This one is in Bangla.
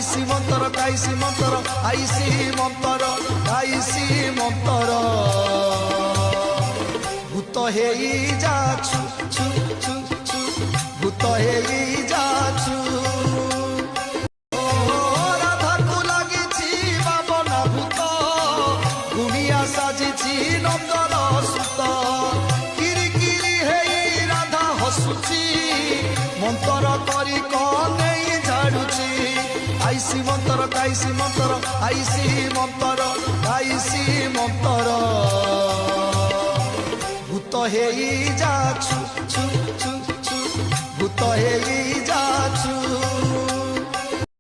আইসি মন্তর গাইছি মন্তর আইসি মন্তর গাইছি মন্তর ভূত হেই যাছু ছু ছু ছু ভূত হেই যাছু রাধাকু লাগিছি বাবনা ভূত গুণিয়া সাজিছি নন্দন সুত কিরি কিরি হেই রাধা হসুছি মন্তর করি কনেই ঝাড়ুছি আইসি মন্তর গাইছি মন্তর আইসি মন্তর গাইছি মন্তর ভূত হেই যাছু ছু ছু ছু ভূত হেই যাছু